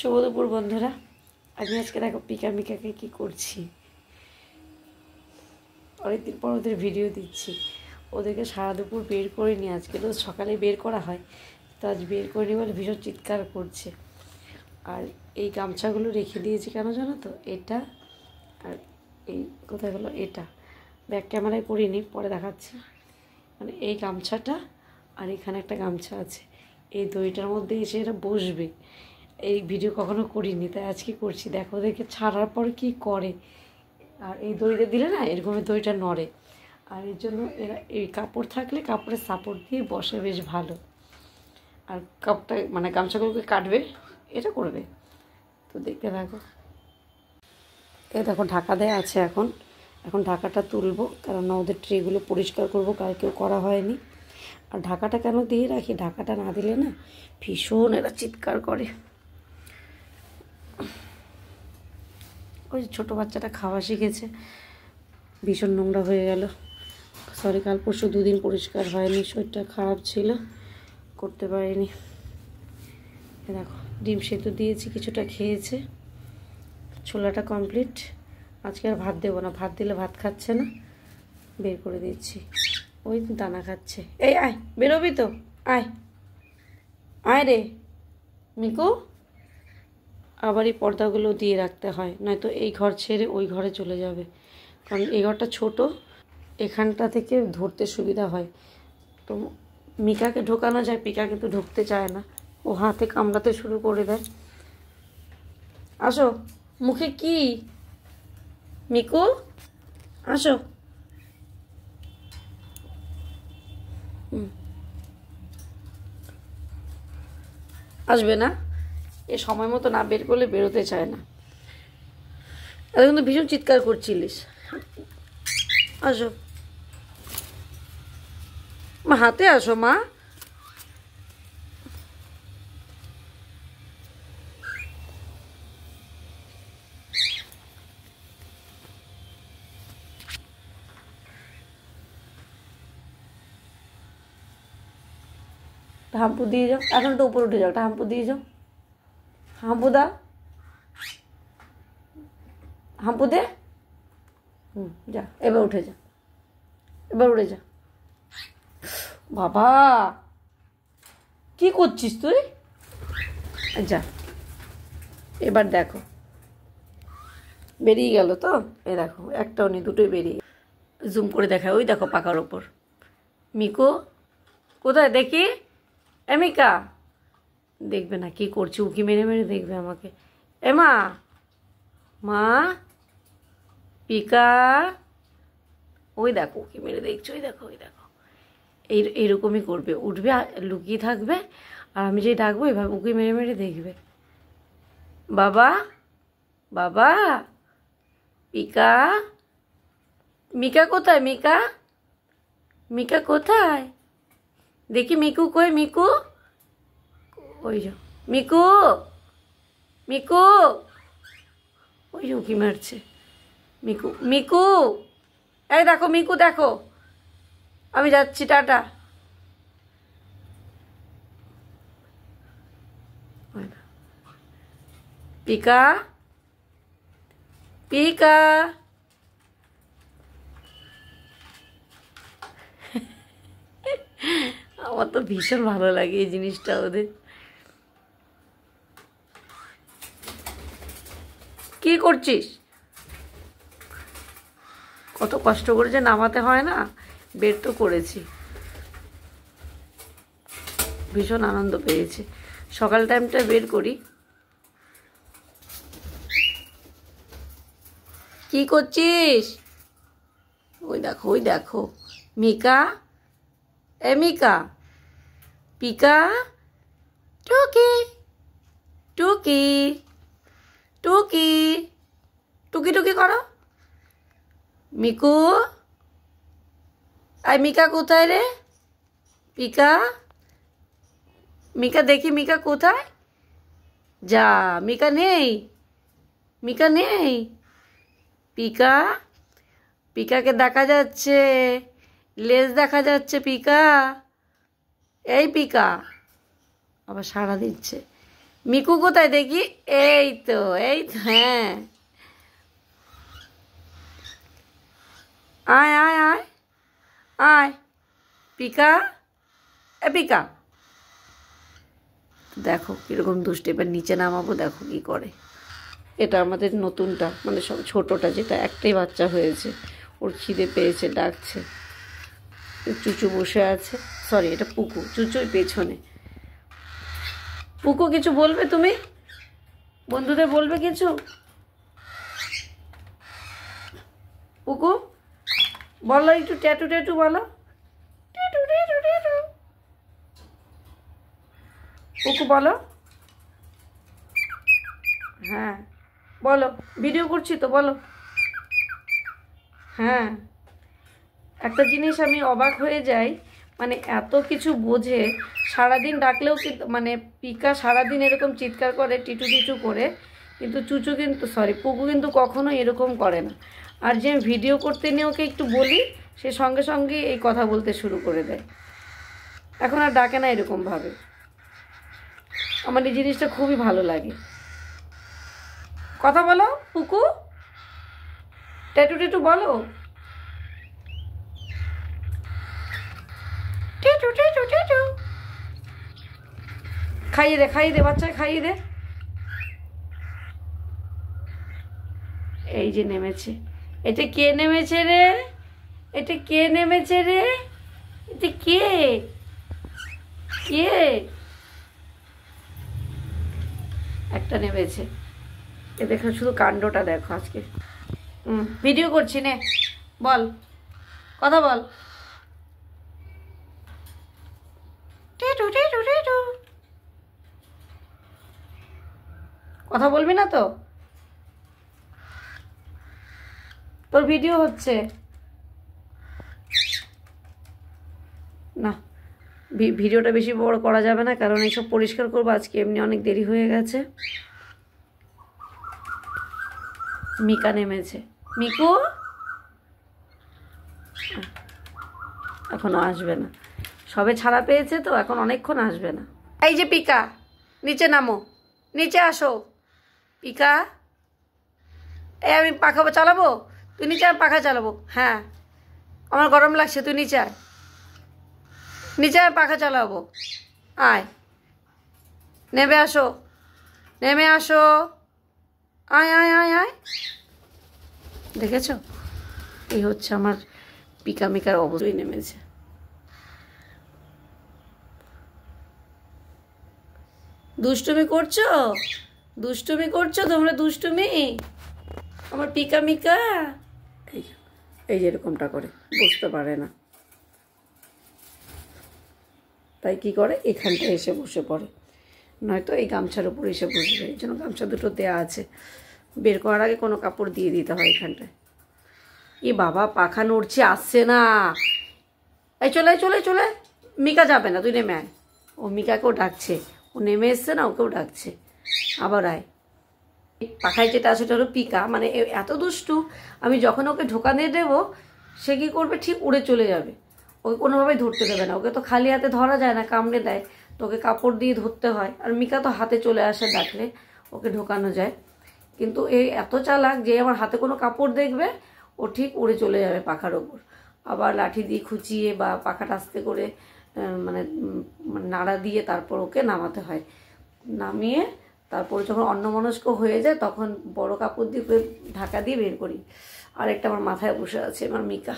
শুভ দুপুর বন্ধুরা। আমি আজকে দেখো পিকা মিকাকে কী করছি। অনেকদিন পর ওদের ভিডিও দিচ্ছি। ওদেরকে সারা দুপুর বের করিনি, আজকে তো সকালে বের করা হয়, তো আজ বের করিনি বলে ভীষণ চিৎকার করছে। আর এই গামছাগুলো রেখে দিয়েছি কেন জানো তো, এটা আর এই কোথায় গেলো, এটা ব্যাক ক্যামেরায় করিনি, পরে দেখাচ্ছি। মানে এই গামছাটা আর এখানে একটা গামছা আছে, এই দইটার মধ্যে এসে এরা বসবে। এই ভিডিও কখনো করিনি, তাই আজকে করছি। দেখো ওদেরকে ছাড়ার পর কি করে। আর এই দইটা দিলে না এরকম দইটা নড়ে, আর এর জন্য এরা এই কাপড় থাকলে কাপড়ের সাপোর্ট দিয়ে বসে বেশ ভালো। আর কাপড়টা মানে গামছাগুলোকে কাটবে, এটা করবে। তো দেখতে থাকো। এই দেখো ঢাকা দেয়া আছে, এখন ঢাকাটা তুলবো, কারণ ওদের ট্রেগুলো পরিষ্কার করবো, কালকেও করা হয়নি। আর ঢাকাটা কেন দিয়ে রাখি, ঢাকাটা না দিলে না ভীষণ এরা চিৎকার করে। ওই ছোটো বাচ্চাটা খাওয়া শিখেছে, ভীষণ নোংরা হয়ে গেল। সরি, কাল পরশু দুদিন পরিষ্কার হয়নি, শরীরটা খারাপ ছিল, করতে পারিনি। দেখো ডিম সেদ্ধ দিয়েছি, কিছুটা খেয়েছে, ছোলাটা কমপ্লিট। আজকে আর ভাত দেবো না, ভাত দিলে ভাত খাচ্ছে না, বের করে দিচ্ছি। ওই দানা খাচ্ছে। এই আয়, বেরোবি তো, আয় আয় রে মিকু। আবার এই পর্দাগুলো দিয়ে রাখতে হয়, নয়তো এই ঘর ছেড়ে ওই ঘরে চলে যাবে, কারণ এই ঘরটা ছোট, এখানটা থেকে ধরতে সুবিধা হয়। তো মিকাকে ঢোকানো যায়, পিকা কিন্তু ঢুকতে চায় না, ও হাতে কামড়াতে শুরু করে দেয়। আসো, মুখে কি মিকু, আসো। আসবে না, এ সময় মতো না বের করলে বেরোতে চায় না। এত কিন্তু ভীষণ চিৎকার করছিলিস। আসো মা, হাতে আসো মা। হাম্পু দিয়ে যাও, এখন তো উপরে উঠে যাও, হাম্পু দিয়ে যাও, হাম্পু দাও, হাম্পু দে। যা, এবার উঠে যা, এবার উঠে যা। বাবা কি করছিস তুই, যা। এবার দেখো বেরিয়ে গেল তো, এ দেখো একটাও নেই, দুটোই বেরিয়ে। জুম করে দেখায়, ওই দেখো পাকার ওপর। মিকু কোথায় দেখি, এমিকা দেখবে না কি করছে, উকি মেরে মেরে দেখবে আমাকে। এমা, মা, পিকা, ওই দেখো উকি মেরে দেখছো, ওই দেখো, ওই দেখো। এইরকমই করবে, উঠবে লুকিয়ে থাকবে, আর আমি যে ডাকবো এভাবে উকি মেরে মেরে দেখবে। বাবা, বাবা, পিকা, মিকা কোথায়, মিকা, মিকা কোথায়, দেখি মিকু কই, মিকু ওই যে, মিকু, মিকু ওই যে উকি মারছে। মিকু, মিকু, এই দেখো মিকু, দেখো আমি যাচ্ছি, টাটা। পিকা, পিকা, আমার তো ভীষণ ভালো লাগে এই জিনিসটা ওদের। কি করছিস, কত কষ্ট করে যে নামাতে হয় না, বের তো করেছি, ভীষণ আনন্দ পেয়েছে। সকাল টাইমটা বের করি। কি করছিস, ওই দেখো, ওই দেখো মিকা, এ মিকা, পিকা, টুকি, টুকি, টুকি, টুকি টুকি করো। মিকু, আই মিকা কোথায় রে, পিকা, মিকা দেখি, মিকা কোথায়, যা, মিকা নেই, মিকা নেই। পিকা, পিকাকে দেখা যাচ্ছে, লেজ দেখা যাচ্ছে, পিকা, এই পিকা আবার সাড়া দিচ্ছে। মিকু কোথায় দেখি? এই তো, এই তো, হ্যাঁ। আয় আয় আয় আয় পিকা, এ পিকা। দেখো কিরকম দুষ্টে, এবার নিচে নামাবো, দেখো কি করে। এটা আমাদের নতুনটা, মানে সব ছোটোটা, যেটা একটাই বাচ্চা হয়েছে, ওর খিদে পেয়েছে, ডাকছে। চুচু বসে আছে, সরি এটা পুকু, চুচুর পেছনে। পুকু কিছু বলবে তুমি? বন্ধুদের বলবে কিছু? পুকু বলো একটু, ট্যাটু ট্যাটু বলো, ট্যাটু ট্যাটু ট্যাটু। পুকু বলো, হ্যাঁ বলো, ভিডিও করছি তো, বলো। হ্যাঁ, একটা জিনিস আমি অবাক হয়ে যাই, মানে এত কিছু বোঝে, সারাদিন ডাকলেও কিন্তু, মানে পিকা সারাদিন এরকম চিৎকার করে টিটু টিটু করে, কিন্তু চুচু কিন্তু, সরি পুকু কিন্তু কখনো এরকম করে না। আর যে ভিডিও করতে নিয়ে ওকে একটু বলি, সে সঙ্গে সঙ্গে এই কথা বলতে শুরু করে দেয়, এখন আর ডাকে না এরকমভাবে। আমার এই জিনিসটা খুবই ভালো লাগে। কথা বলো পুকু, ট্যাটু ট্যাটু বলো, ট্যাটু ট্যাটু ট্যাটু। খাইয়ে দে, খাইয়ে দে, বাচ্চাকে খাইয়ে দে। এই যে নেমেছে, এটা কে নেমেছে রে? এটা কে নেমেছে রে? এটা কে? কে? একটা নেমেছে, এ দেখো শুধু কাণ্ডটা দেখো আজকে। ভিডিও করছি নে, বল, কথা বল। টিটু টিটু টিটু, কথা বলবি না তো? তোর ভিডিও হচ্ছে না, ভিডিওটা বেশি বড় করা যাবে না, কারণ এইসব পরিষ্কার করবো আজকে, এমনি অনেক দেরি হয়ে গেছে। মিকা নেমেছে, মিকু এখনো আসবে না, সবে ছাড়া পেয়েছে তো, এখন অনেকক্ষণ আসবে না। এই যে পিকা, নিচে নামো, নিচে আসো পিকা। এই আমি পাখা চালাবো, তুই নিচে, আমি পাখা চালাবো। হ্যাঁ আমার গরম লাগছে, তুই নিচে আয়, নিচে আমি পাখা চালাবো। আয়, নেমে আসো, নেমে আসো, আয় আয় আয় আয়। দেখেছ, এই হচ্ছে আমার পিকা মিকার অবশ্যই নেমেছে। দুষ্টুমি করছো, দুষ্টুমি করছো তোমরা, দুষ্টুমি আমার পিকা মিকা। এই যে এরকমটা করে, বুঝতে পারে না, তাই কি করে এখানটা এসে বসে পড়ে, নয়তো এই গামছার উপর এসে বসবে। এই জন্য গামছা দুটো দেয়া আছে, বের করার আগে কোনো কাপড় দিয়ে দিতে হয় এখানটায়। এ বাবা পাখা নড়ছে, আসছে না। এই চলে চলে চলে, মিকা যাবে না, তুই নেমে আয়। ও মিকাকেও ডাকছে, ও নেমে এসছে না, ওকেও ডাকছে, আবার আয়। পাখায় যেটা আছে ওটা হলো পিকা, মানে এত দুষ্টু, আমি যখন ওকে ঢোকানে দেবো, সে কী করবে, ঠিক উড়ে চলে যাবে, ওকে কোনোভাবেই ধরতে দেবে না। ওকে তো খালি হাতে ধরা যায় না, কামড়ে দেয়, তোকে কাপড় দিয়ে ধরতে হয়। আর মিকা তো হাতে চলে আসে ডাকলে, ওকে ঢোকানো যায়। কিন্তু এই এত চালাক যে আমার হাতে কোনো কাপড় দেখবে, ও ঠিক উড়ে চলে যাবে পাখার ওপর। আবার লাঠি দিয়ে খুঁচিয়ে বা পাখাটা আস্তে করে মানে নাড়া দিয়ে তারপর ওকে নামাতে হয়। নামিয়ে তারপর যখন অন্যমনস্ক হয়ে যায়, তখন বড় কাপড় দিয়ে ঢাকা দিয়ে বের করি। আর একটা আমার মাথায় বসে আছে আমার মিকা।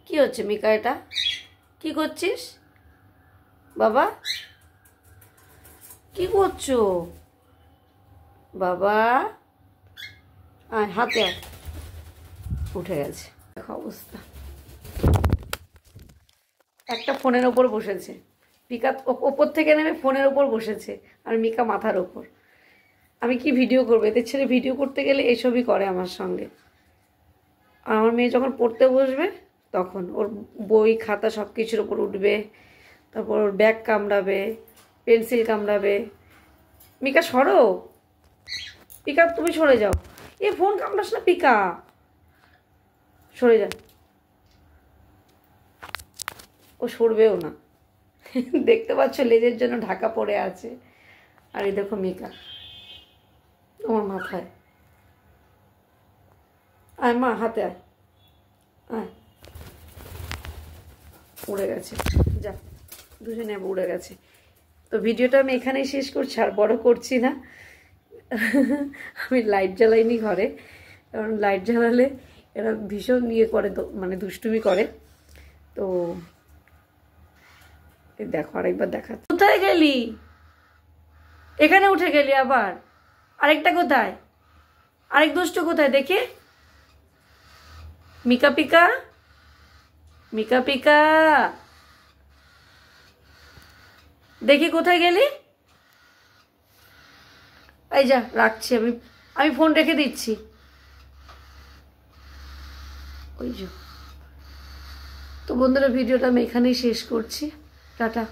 কি হচ্ছে মিকা, এটা কি করছিস বাবা? কি করছো বাবা? আয় হাতে আয়, উঠে গেছে, দেখো অবস্থা। একটা ফোনের ওপর বসেছে, পিকা ওপর থেকে নেমে ফোনের ওপর বসেছে, আর মিকা মাথার ওপর। আমি কি ভিডিও করবো? এদের ছেড়ে ভিডিও করতে গেলে এসবই করে আমার সঙ্গে। আর আমার মেয়ে যখন পড়তে বসবে, তখন ওর বই খাতা সব কিছুর ওপর উঠবে, তারপর ওর ব্যাগ কামড়াবে, পেন্সিল কামড়াবে। মিকা সরো, পিকা তুমি সরে যাও, এ ফোন কামড়াস না পিকা, সরে যা। ও সরবেও না, দেখতে পাচ্ছ লেজের জন্য ঢাকা পড়ে আছে। আর এই দেখো মিকা আমার মাথায়। আয় মা, হাতে আয়, আয়। উড়ে গেছে, যা, দুজনে উড়ে গেছে। তো ভিডিওটা আমি এখানেই শেষ করছি, আর বড় করছি না। আমি লাইট জ্বালাইনি ঘরে, কারণ লাইট জ্বালালে এরা ভীষণ ইয়ে করে, মানে দুষ্টুমি করে। তো দেখো আরেকবার দেখা। কোথায় গেলি? এখানে উঠে গেলি আবার? আরেকটা কোথায়? আরেক দুষ্টু কোথায় দেখি? মিকা পিকা, মিকা পিকা, দেখি কোথায় গেলি? এই যা, রাখছি আমি, আমি ফোন রেখে দিচ্ছি। ওই যে। তো বন্ধুরা, ভিডিওটা আমি এখানেই শেষ করছি। টাটা।